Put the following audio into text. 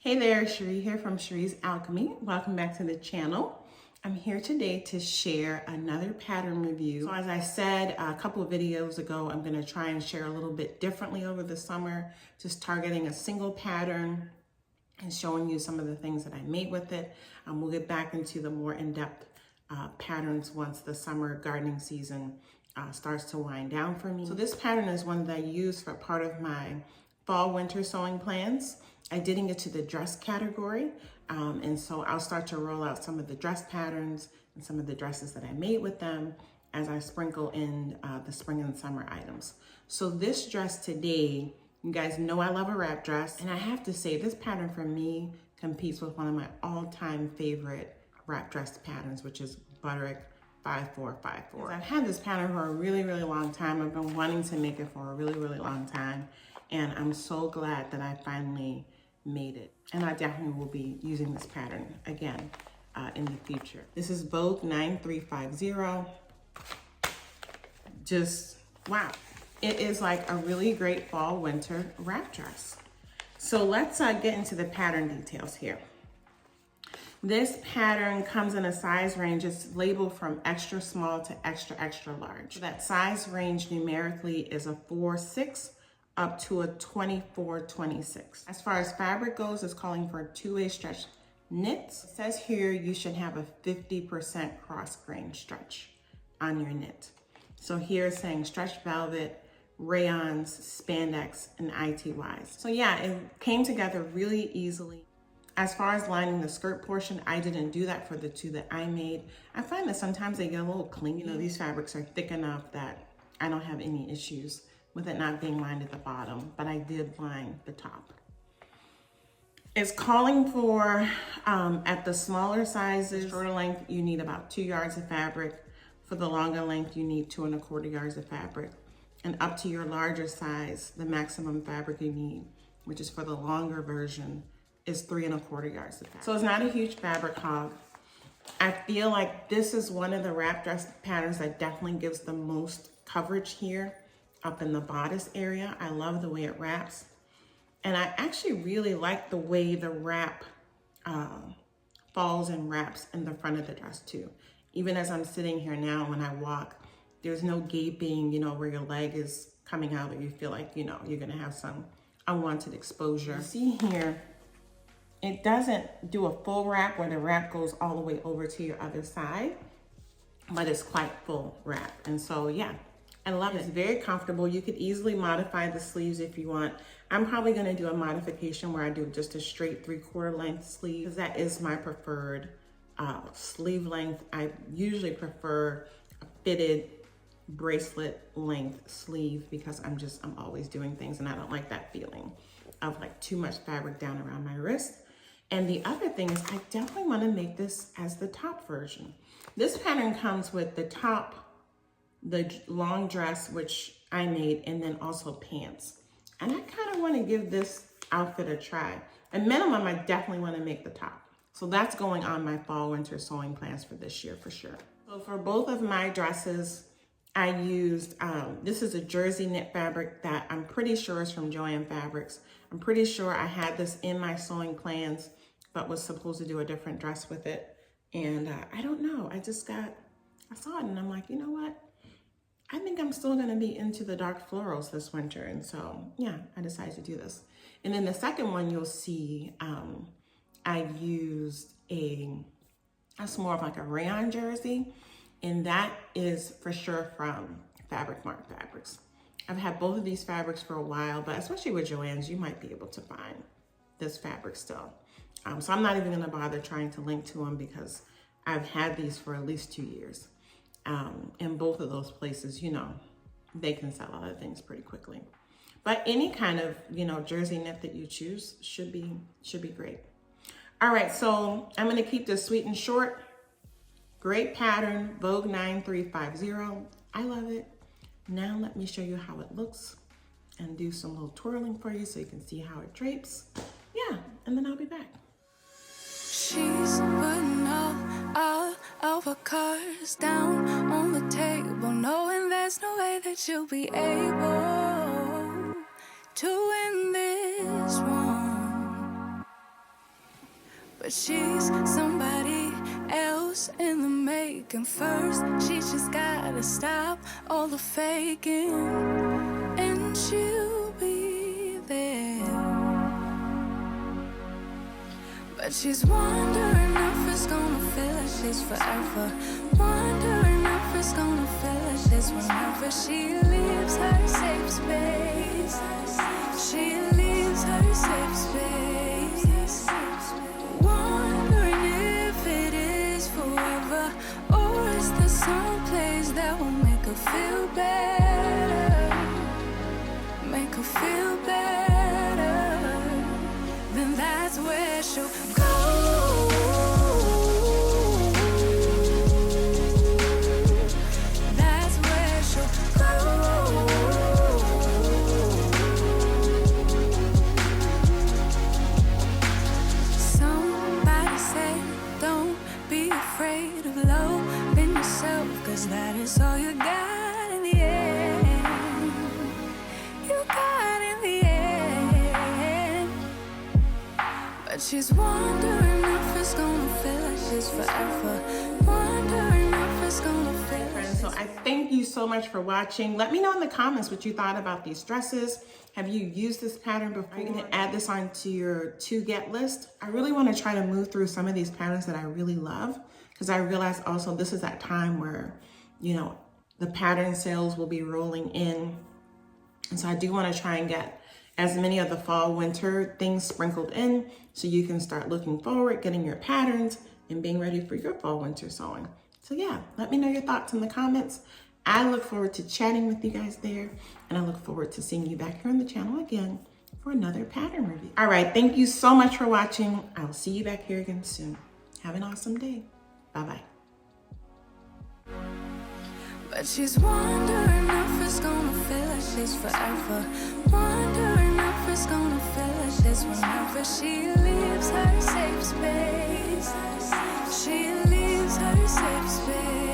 Hey there, Sheree here from Sheree's Alchemy. Welcome back to the channel. I'm here today to share another pattern review. So as I said a couple of videos ago, I'm going to try and share a little bit differently over the summer, just targeting a single pattern and showing you some of the things that I made with it. We'll get back into the more in-depth patterns once the summer gardening season starts to wind down for me. So this pattern is one that I use for part of my fall winter sewing plans. I didn't get to the dress category, and so I'll start to roll out some of the dress patterns and some of the dresses that I made with them as I sprinkle in the spring and summer items. So this dress today, you guys know I love a wrap dress, and I have to say this pattern for me competes with one of my all-time favorite wrap dress patterns, which is Butterick 5454. I've had this pattern for a really long time. I've been wanting to make it for a really long time, and I'm so glad that I finally made it. And I definitely will be using this pattern again in the future. This is Vogue 9350. Just wow. It is like a really great fall winter wrap dress. So let's get into the pattern details here. This pattern comes in a size range. It's labeled from extra small to extra large. So that size range numerically is a 4-6 up to a 24-26. As far as fabric goes, it's calling for 2-way stretch knits. It says here you should have a 50% cross grain stretch on your knit. So here it's saying stretch velvet, rayons, spandex, and ITYs. So yeah, it came together really easily. As far as lining the skirt portion, I didn't do that for the two that I made. I find that sometimes they get a little clingy. You know, these fabrics are thick enough that I don't have any issues with it not being lined at the bottom, but I did line the top. It's calling for, at the smaller sizes, shorter length, you need about 2 yards of fabric. For the longer length, you need 2 1/4 yards of fabric. And up to your larger size, the maximum fabric you need, which is for the longer version, is 3 1/4 yards of fabric. So it's not a huge fabric hog. I feel like this is one of the wrap dress patterns that definitely gives the most coverage here up in the bodice area. I love the way it wraps. And I actually really like the way the wrap falls and wraps in the front of the dress too. Even as I'm sitting here now, when I walk, there's no gaping, you know, where your leg is coming out or you feel like, you know, you're gonna have some unwanted exposure. You see here, it doesn't do a full wrap where the wrap goes all the way over to your other side, but it's quite full wrap. And so, yeah, I love it. It's very comfortable. You could easily modify the sleeves if you want. I'm probably gonna do a modification where I do just a straight 3/4 length sleeve, because that is my preferred sleeve length. I usually prefer a fitted bracelet length sleeve because I'm always doing things and I don't like that feeling of like too much fabric down around my wrist. And the other thing is I definitely want to make this as the top version. This pattern comes with the top, the long dress, which I made, and then also pants. And I kind of want to give this outfit a try. At minimum, I definitely want to make the top. So that's going on my fall winter sewing plans for this year for sure. So for both of my dresses, I used, this is a jersey knit fabric that I'm pretty sure is from Joann Fabrics. I'm pretty sure I had this in my sewing plans, but was supposed to do a different dress with it. And I don't know, I saw it and I'm like, you know what? I think I'm still gonna be into the dark florals this winter. And so, yeah, I decided to do this. And then the second one you'll see, I used that's more of like a rayon jersey. And that is for sure from Fabric Mart Fabrics. I've had both of these fabrics for a while, but especially with Joann's, you might be able to find this fabric still. So I'm not even gonna bother trying to link to them because I've had these for at least 2 years. In both of those places, you know, they can sell other things pretty quickly. But any kind of, you know, jersey knit that you choose should be great. All right, so I'm gonna keep this sweet and short. Great pattern, Vogue 9350. I love it. Now let me show you how it looks and do some little twirling for you so you can see how it drapes. Yeah, and then I'll be back. She's putting all of her cards down on the table, knowing there's no way that she'll be able to win this one. but she's somebody else in the making. First, she just gotta stop all the faking, and she'll be there. But she's wondering if it's gonna feel like she's forever. Wondering if it's gonna feel like this whenever she leaves her safe space. She leaves her safe space. Wondering if it is forever, or is there some place that will make her feel better? Make her feel better. Then that's where she'll go. That's where she'll go. Somebody said, don't be afraid of loving yourself, 'cause that is all you got in the end. You got in the end. But she's wondering if it's gonna feel like she's forever. Wondering if it's gonna feel like Friends, so I thank you so much for watching. Let me know in the comments what you thought about these dresses. Have you used this pattern before? Are you gonna add this onto your to-get list? I really wanna try to move through some of these patterns that I really love, because I realize also this is that time where, you know, the pattern sales will be rolling in. And so I do wanna try and get as many of the fall winter things sprinkled in so you can start looking forward, getting your patterns, and being ready for your fall winter sewing. So yeah, let me know your thoughts in the comments. I look forward to chatting with you guys there, and I look forward to seeing you back here on the channel again for another pattern review. All right, thank you so much for watching. I will see you back here again soon. Have an awesome day. Bye-bye. But she's wondering if it's gonna feel like she's forever. Wondering if it's gonna feel like this whenever she leaves her safe space. She leaves her safe space.